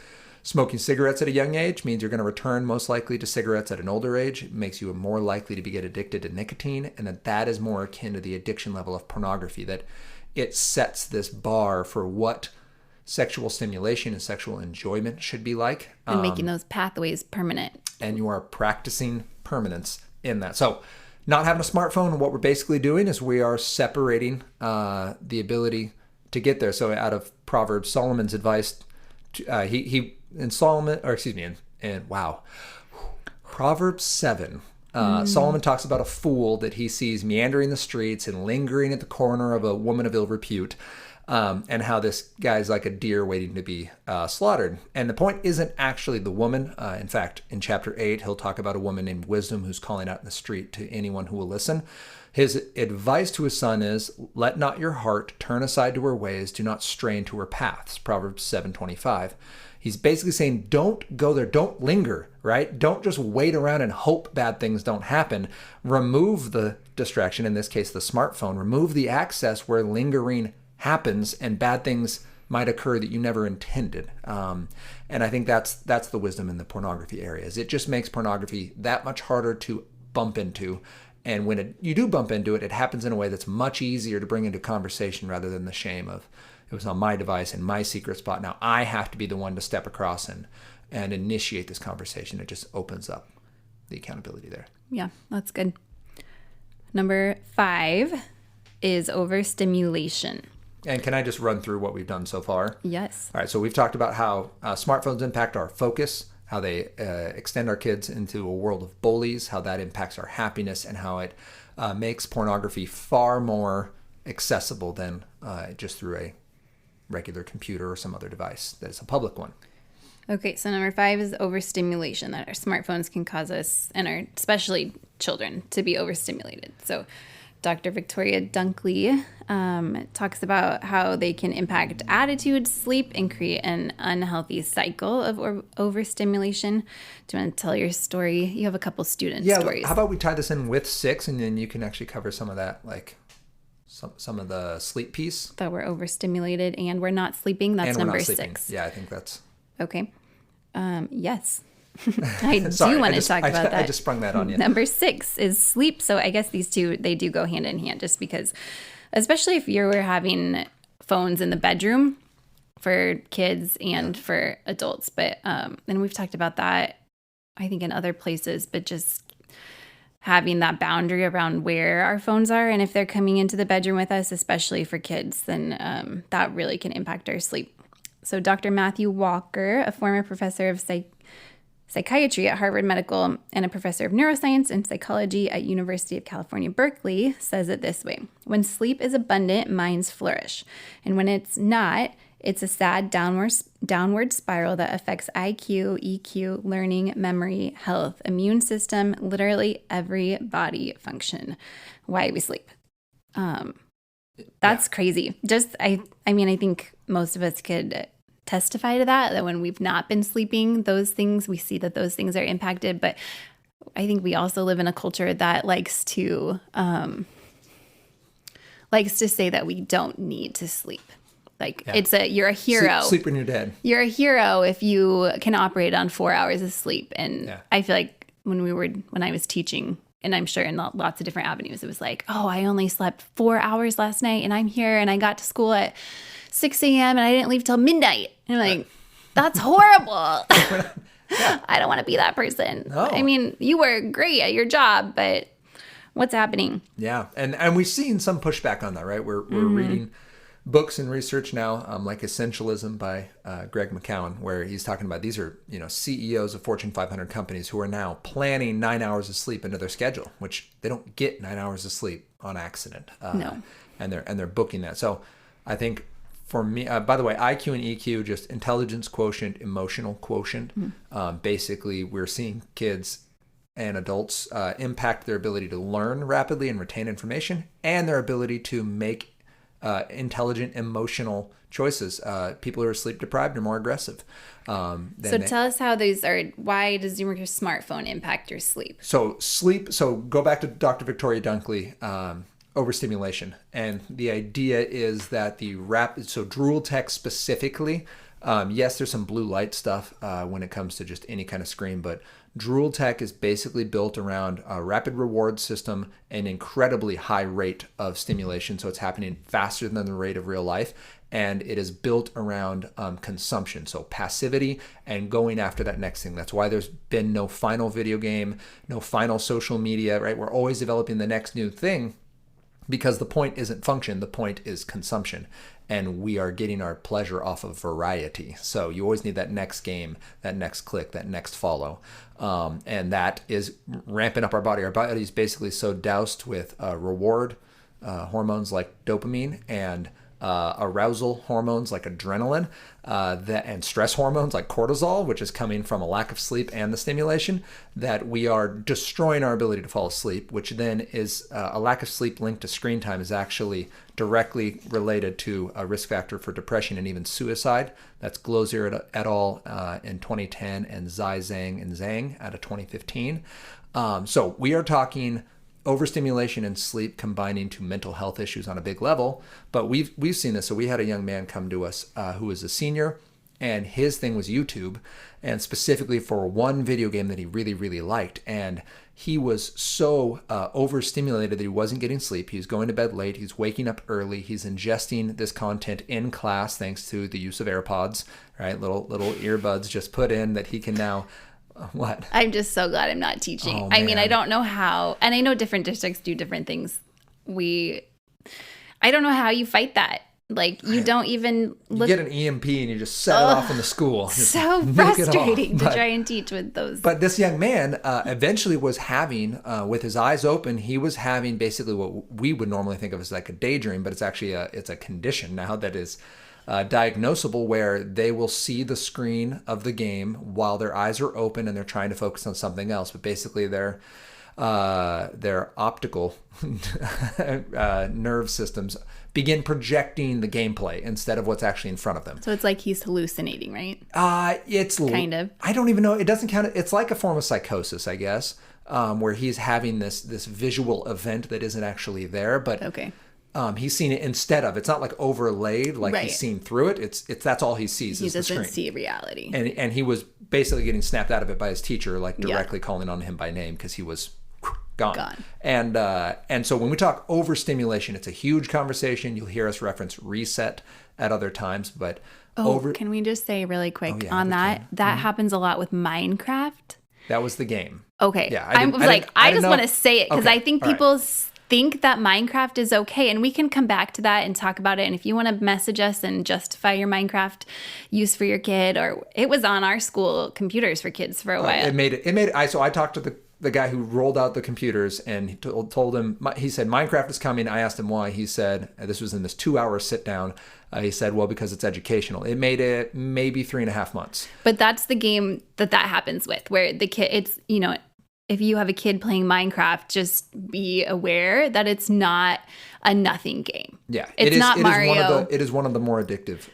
smoking cigarettes at a young age means you're going to return most likely to cigarettes at an older age. It makes you more likely to get addicted to nicotine, and that is more akin to the addiction level of pornography, that it sets this bar for what sexual stimulation and sexual enjoyment should be like. And making those pathways permanent. And you are practicing permanence in that. So not having a smartphone, what we're basically doing is we are separating the ability to get there. So out of Proverbs, Solomon's advice, Proverbs 7, Solomon talks about a fool that he sees meandering the streets and lingering at the corner of a woman of ill repute, and how this guy's like a deer waiting to be slaughtered. And the point isn't actually the woman. In fact, in chapter 8, he'll talk about a woman named Wisdom who's calling out in the street to anyone who will listen. His advice to his son is, let not your heart turn aside to her ways, do not strain to her paths, Proverbs 7:25. He's basically saying, don't go there, don't linger, right? Don't just wait around and hope bad things don't happen. Remove the distraction, in this case the smartphone, remove the access where lingering happens and bad things might occur that you never intended. And I think that's the wisdom in the pornography areas. It just makes pornography that much harder to bump into. And when you do bump into it, it happens in a way that's much easier to bring into conversation rather than the shame of, it was on my device in my secret spot. Now I have to be the one to step across and and initiate this conversation. It just opens up the accountability there. Yeah, that's good. Number 5 is overstimulation. And can I just run through what we've done so far? Yes. All right, so we've talked about how smartphones impact our focus, how they extend our kids into a world of bullies, how that impacts our happiness, and how it makes pornography far more accessible than just through a regular computer or some other device that is a public one. Okay, so number 5 is overstimulation, that our smartphones can cause us, and our especially children, to be overstimulated. So Dr. Victoria Dunkley talks about how they can impact attitude, sleep, and create an unhealthy cycle of overstimulation. Do you want to tell your story? You have a couple student stories. How about we tie this in with 6, and then you can actually cover some of that, like some of the sleep piece. That we're overstimulated and we're not sleeping. That's number 6. Yeah, I think that's... Okay. Yes. I do want to talk about that. I just sprung that on you. Number 6 is sleep. So I guess these two, they do go hand in hand, just because, especially if you're having phones in the bedroom for kids and for adults. But, and we've talked about that, I think, in other places, but just having that boundary around where our phones are. And if they're coming into the bedroom with us, especially for kids, then that really can impact our sleep. So Dr. Matthew Walker, a former professor of psychiatry at Harvard Medical and a professor of neuroscience and psychology at University of California, Berkeley, says it this way: when sleep is abundant, minds flourish. And when it's not, it's a sad downward spiral that affects IQ, EQ, learning, memory, health, immune system, literally every body function. Why we sleep. That's crazy. I think most of us could testify to that when we've not been sleeping, those things, we see that those things are impacted. But I think we also live in a culture that likes to say that we don't need to sleep. You're a hero. Sleep when you're dead. You're a hero if you can operate on 4 hours of sleep. And I feel like when I was teaching, and I'm sure in lots of different avenues, it was like, oh, I only slept 4 hours last night and I'm here and I got to school at 6 a.m. and I didn't leave till midnight. And I'm like, that's horrible. I don't want to be that person. No. I mean, you were great at your job, but what's happening? Yeah. And we've seen some pushback on that, right? We're reading books and research now, like Essentialism by Greg McKeown, where he's talking about these are, CEOs of Fortune 500 companies who are now planning 9 hours of sleep into their schedule, which they don't get 9 hours of sleep on accident. No. And they're booking that. So I think for me, by the way, IQ and EQ, just intelligence quotient, emotional quotient. Basically, we're seeing kids and adults impact their ability to learn rapidly and retain information, and their ability to make intelligent, emotional choices. People who are sleep deprived are more aggressive. Tell us why does your smartphone impact your sleep? So go back to Dr. Victoria Dunkley, overstimulation. And the idea is that drool tech specifically, yes, there's some blue light stuff when it comes to just any kind of screen, but drool tech is basically built around a rapid reward system and incredibly high rate of stimulation. So it's happening faster than the rate of real life. And it is built around consumption, so passivity and going after that next thing. That's why there's been no final video game, no final social media, right? We're always developing the next new thing, because the point isn't function, the point is consumption. And we are getting our pleasure off of variety. So you always need that next game, that next click, that next follow. And that is ramping up our body. Our body is basically so doused with reward hormones like dopamine and arousal hormones like adrenaline, and stress hormones like cortisol, which is coming from a lack of sleep and the stimulation, that we are destroying our ability to fall asleep, which then is a lack of sleep linked to screen time is actually directly related to a risk factor for depression and even suicide. That's Glozier et al. In 2010 and Zhang and Zhang out of 2015. So we are talking overstimulation and sleep combining to mental health issues on a big level. But we've seen this. So we had a young man come to us who was a senior And his thing was YouTube, and specifically for one video game that he really, really liked. And he was so overstimulated that he wasn't getting sleep. He was going to bed late. He's waking up early. He's ingesting this content in class thanks to the use of AirPods, right? Little earbuds just put in that he can now... What? I'm just so glad I'm not teaching. Oh, I mean, man. I don't know how, and I know different districts do different things. I don't know how you fight that. Like, you don't even look. You get an EMP and you just set it off in the school. Just so nuke it all. frustrating to try and teach with those. But this young man eventually was having, with his eyes open, he was having basically what we would normally think of as like a daydream, but it's actually it's a condition now that is diagnosable, where they will see the screen of the game while their eyes are open and they're trying to focus on something else. But basically their optical nerve systems begin projecting the gameplay instead of what's actually in front of them. So it's like he's hallucinating, right? It's kind of. I don't even know. It doesn't count. It's like a form of psychosis, I guess, where he's having this visual event that isn't actually there, but Okay. He's seen it instead of. It's not like overlaid, like Right. he's seen through it. It's that's all he sees He is the doesn't screen. see reality. And he was basically getting snapped out of it by his teacher, like directly calling on him by name because he was gone. And so when we talk overstimulation, it's a huge conversation. You'll hear us reference reset at other times, but Can we just say really quick yeah, on we that? can. That happens a lot with Minecraft. that was the game. Okay. Yeah, I just know. want to say it because Okay, I think all right. people think that Minecraft is okay, and we can come back to that and talk about it. And if you want to message us and justify your Minecraft use for your kid, or it was on our school computers for kids for a while. It made it. So I talked to the guy who rolled out the computers, and he told him, he said, Minecraft is coming. I asked him why. He said, this was in this 2-hour sit down. He said, well, because it's educational. It made it maybe 3.5 months. But that's the game that happens with, where the kid, it's, if you have a kid playing Minecraft, just be aware that it's not a nothing game. Yeah. It's not Mario. It is one of the more addictive.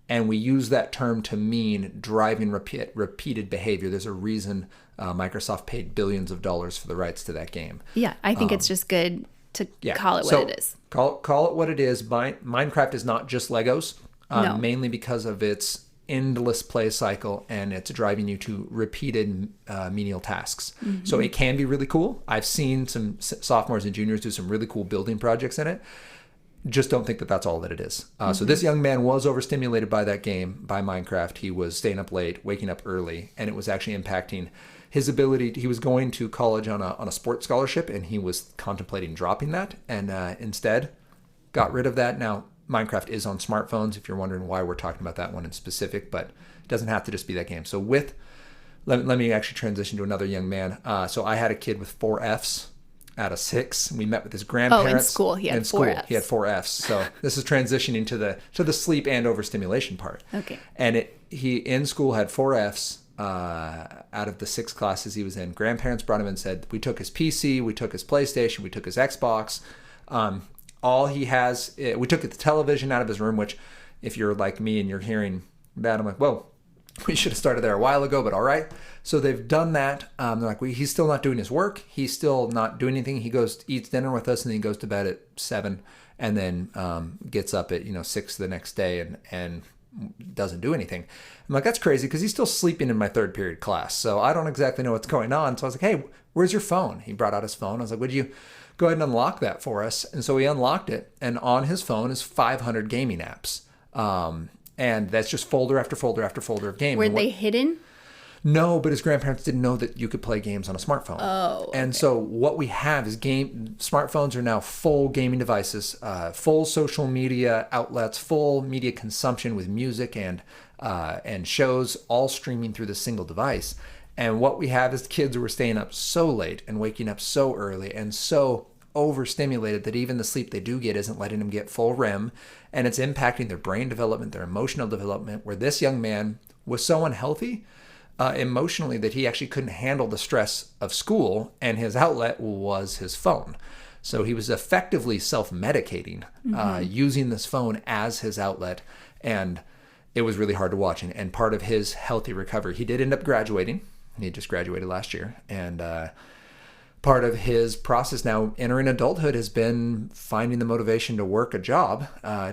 And we use that term to mean driving repeated behavior. There's a reason Microsoft paid billions of dollars for the rights to that game. Yeah, I think it's just good to call it what it is. Call it what it is. Minecraft is not just Legos, No. mainly because of its endless play cycle, and it's driving you to repeated menial tasks. Mm-hmm. So it can be really cool. I've seen some sophomores and juniors do some really cool building projects in it. Just don't think that that's all that it is. So this young man was overstimulated by that game, by Minecraft. He was staying up late, waking up early, and it was actually impacting his ability. He was going to college on a sports scholarship, and he was contemplating dropping that, and instead got rid of that. Now, Minecraft is on smartphones, if you're wondering why we're talking about that one in specific, but it doesn't have to just be that game. So let me actually transition to another young man. So I had a kid with 4 Fs out of 6. We met with his grandparents. Oh, in school he had 4 Fs. He had 4 Fs. So this is transitioning to the sleep and overstimulation part. Okay. And he in school had 4 Fs out of the 6 classes he was in. Grandparents brought him and said, we took his PC, we took his PlayStation, we took his Xbox. All he has, we took the television out of his room, which if you're like me and you're hearing that, I'm like, whoa, we should have started there a while ago, but all right. So they've done that. They're like, he's still not doing his work. He's still not doing anything. He eats dinner with us, and then he goes to bed at 7, and then gets up at 6 the next day and doesn't do anything. I'm like, that's crazy, because he's still sleeping in my 3rd period class. So I don't exactly know what's going on. So I was like, hey, where's your phone? He brought out his phone. I was like, would you go ahead and unlock that for us? And so he unlocked it, and on his phone is 500 gaming apps. And that's just folder after folder after folder of games. Were they hidden? No, but his grandparents didn't know that you could play games on a smartphone. Oh, okay. And so what we have is smartphones are now full gaming devices, full social media outlets, full media consumption with music and shows, all streaming through this single device. And what we have is kids who are staying up so late and waking up so early and so overstimulated that even the sleep they do get isn't letting them get full REM, and it's impacting their brain development, their emotional development, where this young man was so unhealthy emotionally that he actually couldn't handle the stress of school, and his outlet was his phone. So he was effectively self-medicating, using this phone as his outlet, and it was really hard to watch. And part of his healthy recovery, he did end up graduating. He just graduated last year, and part of his process now entering adulthood has been finding the motivation to work a job,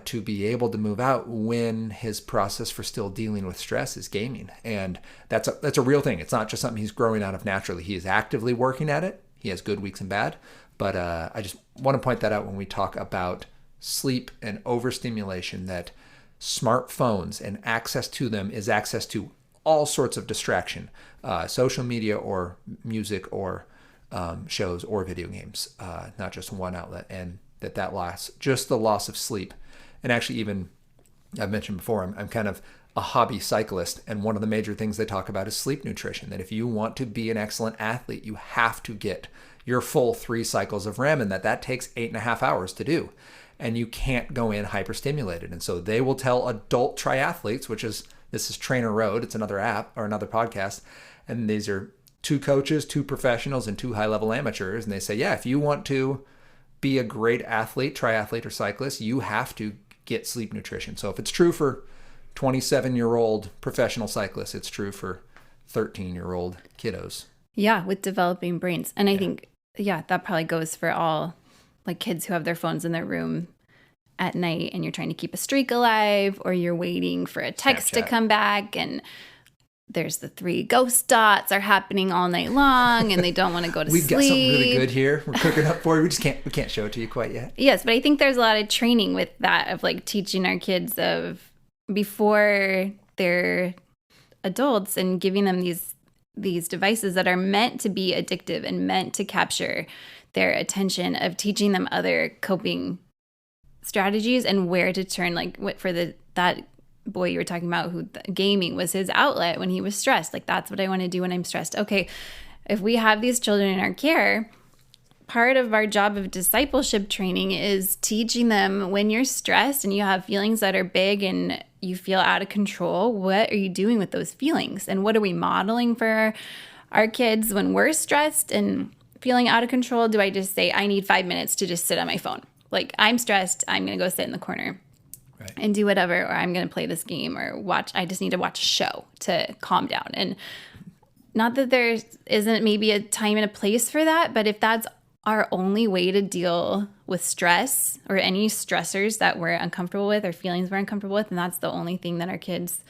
to be able to move out when his process for still dealing with stress is gaming. And that's a real thing. It's not just something he's growing out of naturally. He is actively working at it. He has good weeks and bad. But I just want to point that out when we talk about sleep and overstimulation, that smartphones and access to them is access to all sorts of distraction, social media or music or shows or video games, not just one outlet. And that loss, just the loss of sleep. And actually, even I've mentioned before, I'm kind of a hobby cyclist, and one of the major things they talk about is sleep nutrition, that if you want to be an excellent athlete, you have to get your full 3 cycles of REM, and that takes 8.5 hours to do. And you can't go in hyperstimulated. And so they will tell adult triathletes, this is Trainer Road, it's another app or another podcast, and these are 2 coaches, 2 professionals, and 2 high-level amateurs. And they say, yeah, if you want to be a great athlete, triathlete, or cyclist, you have to get sleep nutrition. So if it's true for 27-year-old professional cyclists, it's true for 13-year-old kiddos. Yeah, with developing brains. And I think, that probably goes for all like kids who have their phones in their room at night and you're trying to keep a streak alive, or you're waiting for a text Snapchat to come back, and there's the 3 ghost dots are happening all night long and they don't want to go to We've sleep. We've got something really good here. We're cooking up for you. We can't show it to you quite yet. Yes, but I think there's a lot of training with that, of like teaching our kids of before they're adults and giving them these devices that are meant to be addictive and meant to capture their attention, of teaching them other coping strategies and where to turn, like what for that boy you were talking about who gaming was his outlet when he was stressed. Like, that's what I want to do when I'm stressed. Okay, if we have these children in our care, part of our job of discipleship training is teaching them, when you're stressed and you have feelings that are big and you feel out of control, what are you doing with those feelings? And what are we modeling for our kids when we're stressed and feeling out of control? Do I just say, I need 5 minutes to just sit on my phone? Like, I'm stressed, I'm going to go sit in the corner and do whatever, or I'm going to play this game or I just need to watch a show to calm down. And not that there isn't maybe a time and a place for that, but if that's our only way to deal with stress or any stressors that we're uncomfortable with or feelings we're uncomfortable with, and that's the only thing that our kids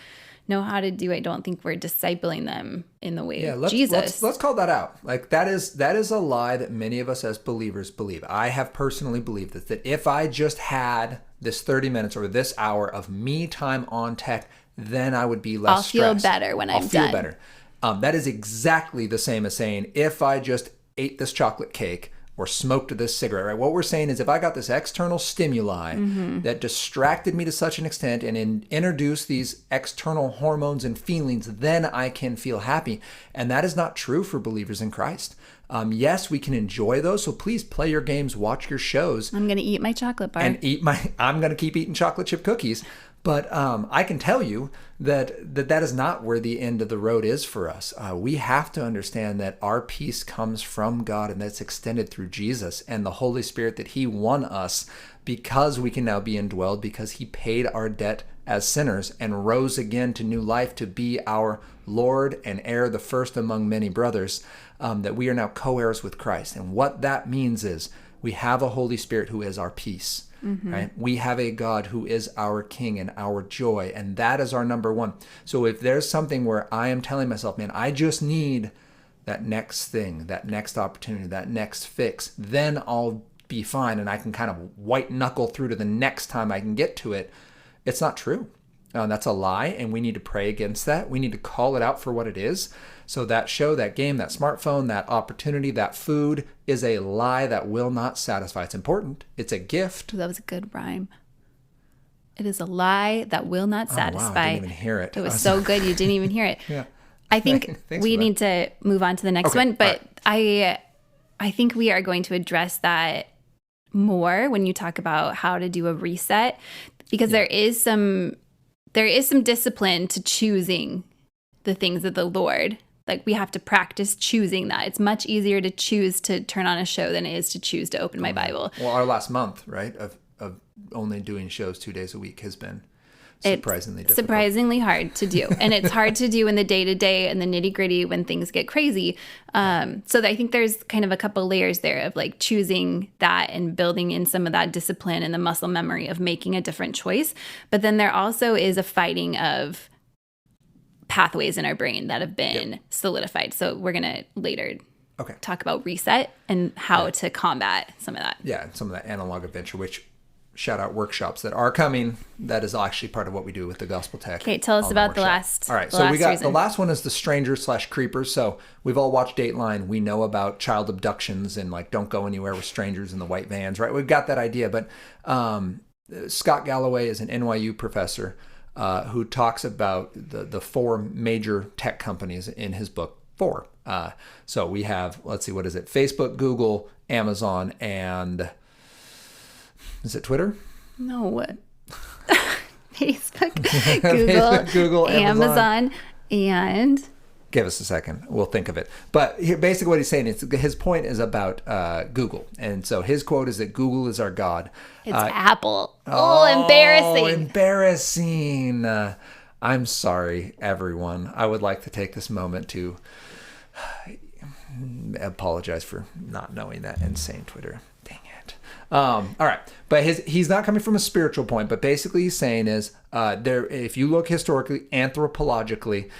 know how to do, I don't think we're discipling them in the way of Jesus. Let's call that out. Like, that is a lie that many of us as believers believe. I have personally believed that if I just had this 30 minutes or this hour of me time on tech, then I would be less stressed. I'll feel better when I'm done. I'll feel better. That is exactly the same as saying, if I just ate this chocolate cake or smoked this cigarette, right? What we're saying is, if I got this external stimuli that distracted me to such an extent and introduced these external hormones and feelings, then I can feel happy. And that is not true for believers in Christ. Yes, we can enjoy those. So please play your games, watch your shows. I'm going to eat my chocolate bar. And I'm going to keep eating chocolate chip cookies. But I can tell you that is not where the end of the road is for us. We have to understand that our peace comes from God, and that's extended through Jesus and the Holy Spirit, that He won us because we can now be indwelled, because He paid our debt as sinners and rose again to new life to be our Lord and heir, the first among many brothers, that we are now co-heirs with Christ. And what that means is we have a Holy Spirit who is our peace. Right? We have a God who is our King and our joy, and that is our number one. So if there's something where I am telling myself, man, I just need that next thing, that next opportunity, that next fix, then I'll be fine and I can kind of white knuckle through to the next time I can get to it. It's not true. That's a lie, and we need to pray against that. We need to call it out for what it is. So that show, that game, that smartphone, that opportunity, that food is a lie that will not satisfy. It's important. It's a gift. That was a good rhyme. It is a lie that will not satisfy. Wow, I didn't even hear it. It was so good you didn't even hear it. Yeah. I think we need to move on to the next one, but right. I think we are going to address that more when you talk about how to do a reset, because there is some discipline to choosing the things of the Lord. Like, we have to practice choosing that. It's much easier to choose to turn on a show than it is to choose to open my Bible. Well, our last month, right, of only doing shows 2 days a week has been Surprisingly difficult. Surprisingly hard to do. And it's hard to do in the day-to-day and the nitty-gritty when things get crazy. So I think there's kind of a couple layers there of like choosing that and building in some of that discipline and the muscle memory of making a different choice. But then there also is a fighting of pathways in our brain that have been solidified. So we're going to later talk about reset and how to combat some of that. Yeah, some of that analog adventure, which shout out workshops that are coming. That is actually part of what we do with the Gospel Tech. Okay, tell us about the last. All right, so we got the last one is the strangers/creepers. So we've all watched Dateline. We know about child abductions and like don't go anywhere with strangers in the white vans, right? We've got that idea. But Scott Galloway is an NYU professor who talks about the four major tech companies in his book. Four. So we have, let's see, what is it? Facebook, Google, Amazon, and is it Twitter? No. Facebook, Google, Amazon, and... Give us a second. We'll think of it. But basically what he's saying is his point is about Google. And so his quote is that Google is our God. It's Apple. Embarrassing. Embarrassing. I'm sorry, everyone. I would like to take this moment to apologize for not knowing that and saying Twitter. Dang it. All right. But he's not coming from a spiritual point, but basically he's saying is if you look historically, anthropologically,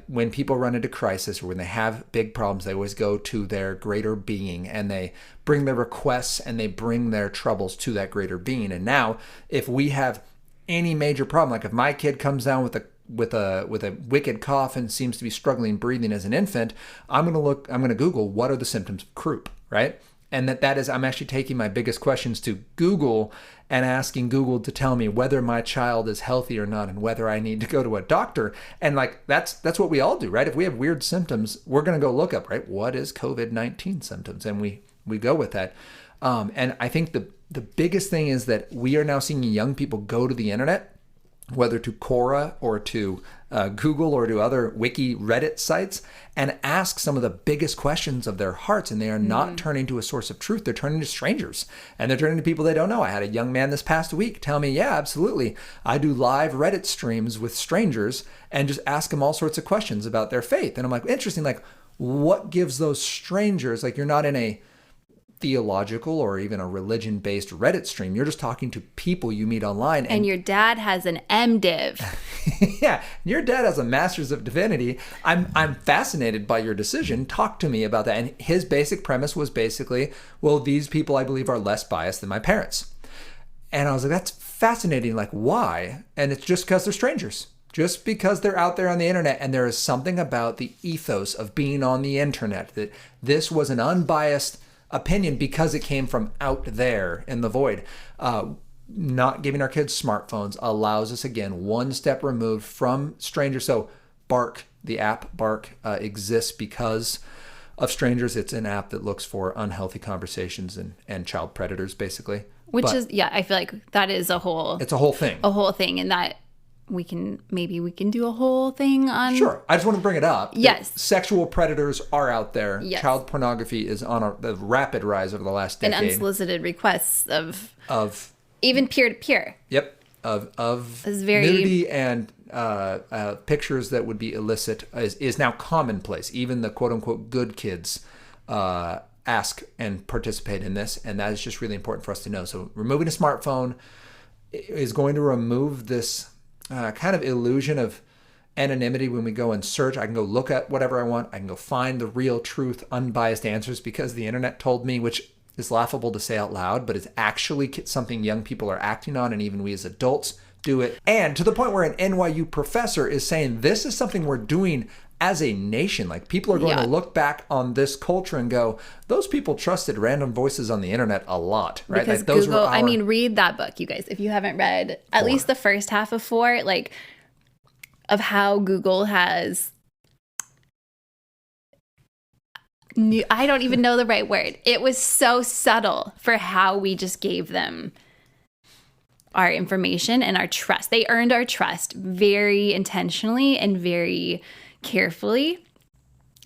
when people run into crisis or when they have big problems, they always go to their greater being and they bring their requests and they bring their troubles to that greater being. And now if we have any major problem, like if my kid comes down with a wicked cough and seems to be struggling breathing as an infant, I'm going to Google what are the symptoms of croup, right? And that is, I'm actually taking my biggest questions to Google and asking Google to tell me whether my child is healthy or not and whether I need to go to a doctor. And like, that's what we all do, right? If we have weird symptoms, we're going to go look up, right? What is COVID-19 symptoms? And we go with that. And I think the biggest thing is that we are now seeing young people go to the internet, whether to Quora or to Google or to other wiki Reddit sites, and ask some of the biggest questions of their hearts. And they are not turning to a source of truth. They're turning to strangers and they're turning to people they don't know. I had a young man this past week tell me, yeah, absolutely. I do live Reddit streams with strangers and just ask them all sorts of questions about their faith. And I'm like, interesting. Like, what gives those strangers, like you're not in a theological or even a religion-based Reddit stream. You're just talking to people you meet online. And your dad has an MDiv. Yeah, your dad has a Master's of Divinity. I'm fascinated by your decision. Talk to me about that. And his basic premise was basically, well, these people I believe are less biased than my parents. And I was like, that's fascinating. Like, why? And it's just because they're strangers. Just because they're out there on the internet, and there is something about the ethos of being on the internet that this was an unbiased opinion because it came from out there in the void. Not giving our kids smartphones allows us, again, one step removed from strangers. So Bark, the app Bark, exists because of strangers. It's an app that looks for unhealthy conversations and child predators, basically. I feel like that is it's a whole thing. A whole thing, and that we can do a whole thing on. Sure. I just want to bring it up. Yes. Sexual predators are out there. Yes. Child pornography is on the rapid rise over the last decade. And unsolicited requests of even peer-to-peer. Yep. Of nudity and pictures that would be illicit is now commonplace. Even the quote-unquote good kids ask and participate in this. And that is just really important for us to know. So removing a smartphone is going to remove this kind of illusion of anonymity when we go and search. I can go look at whatever I want. I can go find the real truth, unbiased answers because the internet told me, which is laughable to say out loud, but it's actually something young people are acting on, and even we as adults do it. And to the point where an NYU professor is saying this is something we're doing as a nation. Like, people are going to look back on this culture and go, those people trusted random voices on the internet a lot, right? Because like, those Google, read that book, you guys, if you haven't read at least the first half of 4, like, of how Google has, I don't even know the right word. It was so subtle for how we just gave them our information and our trust. They earned our trust very intentionally and very carefully,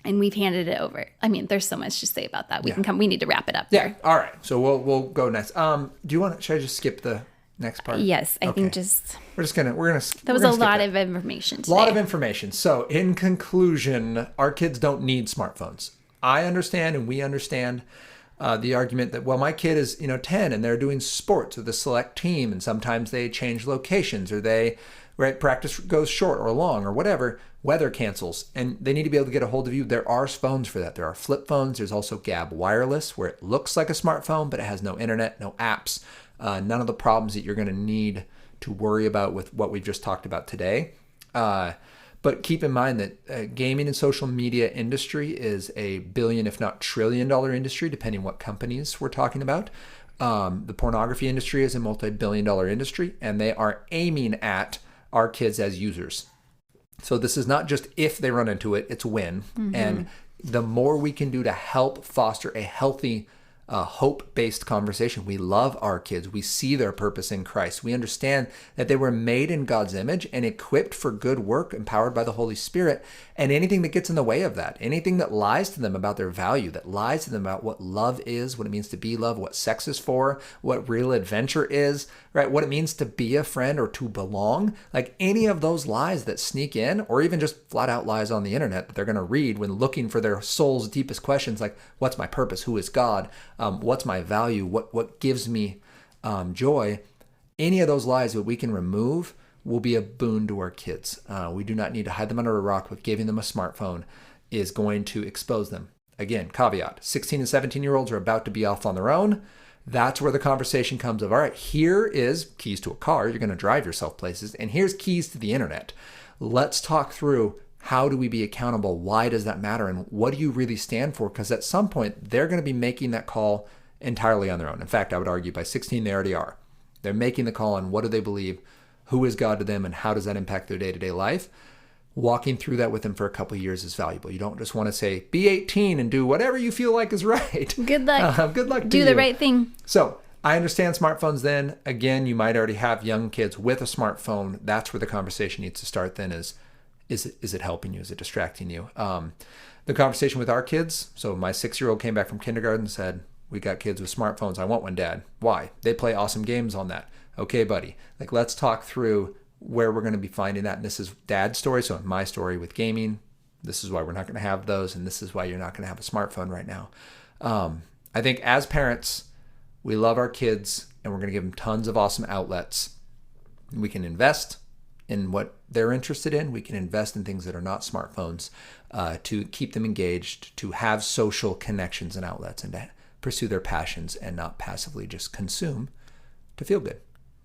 and we've handed it over. I mean, there's so much to say about that. We need to wrap it up there. All right. So we'll go next. Should I just skip the next part? Yes, I Okay. think just we're gonna that was a lot of information today. A lot of information. So in conclusion, our kids don't need smartphones. I understand, and we understand the argument that, well, my kid is 10 and they're doing sports with a select team, and sometimes they change locations, or they practice goes short or long or whatever, weather cancels, and they need to be able to get a hold of you. There are phones for that. There are flip phones. There's also Gab Wireless, where it looks like a smartphone, but it has no internet, no apps, none of the problems that you're going to need to worry about with what we've just talked about today. But keep in mind that gaming and social media industry is a billion, if not trillion-dollar industry, depending what companies we're talking about. The pornography industry is a multi-billion-dollar industry, and they are aiming at our kids as users. So this is not just if they run into it, it's when. Mm-hmm. And the more we can do to help foster a healthy hope-based conversation. We love our kids. We see their purpose in Christ. We understand that they were made in God's image and equipped for good work, empowered by the Holy Spirit. And anything that gets in the way of that, anything that lies to them about their value, that lies to them about what love is, what it means to be loved, what sex is for, what real adventure is, right? What it means to be a friend or to belong. Like any of those lies that sneak in, or even just flat out lies on the internet that they're going to read when looking for their soul's deepest questions, like what's my purpose? Who is God? What's my value? What gives me joy? Any of those lies that we can remove will be a boon to our kids. We do not need to hide them under a rock, but giving them a smartphone is going to expose them. Again, caveat, 16 and 17-year-olds are about to be off on their own. That's where the conversation comes of, all right, here is keys to a car. You're going to drive yourself places. And here's keys to the internet. Let's talk through, how do we be accountable? Why does that matter? And what do you really stand for? Because at some point, they're going to be making that call entirely on their own. In fact, I would argue by 16, they already are. They're making the call on what do they believe, who is God to them, and how does that impact their day-to-day life. Walking through that with them for a couple of years is valuable. You don't just want to say, be 18 and do whatever you feel like is right. Good luck. Good luck to do the right thing. So I understand smartphones then. Again, you might already have young kids with a smartphone. That's where the conversation needs to start then is it helping you? Is it distracting you? The conversation with our kids. So my 6-year-old came back from kindergarten and said, we got kids with smartphones. I want one, Dad. Why? They play awesome games on that. Okay, buddy. Like, let's talk through where we're going to be finding that. And this is Dad's story. So my story with gaming, this is why we're not going to have those. And this is why you're not going to have a smartphone right now. I think as parents, we love our kids and we're going to give them tons of awesome outlets. We can invest in what they're interested in. We can invest in things that are not smartphones to keep them engaged, to have social connections and outlets, and to pursue their passions and not passively just consume to feel good.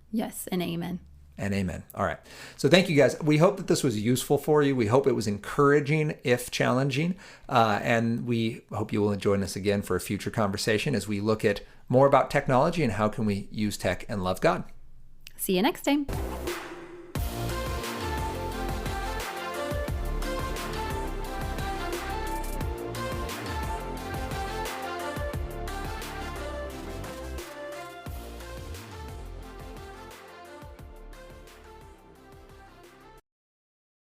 Yes, and amen. And amen. All right. So thank you guys. We hope that this was useful for you. We hope it was encouraging, if challenging. And we hope you will join us again for a future conversation as we look at more about technology and how can we use tech and love God. See you next time.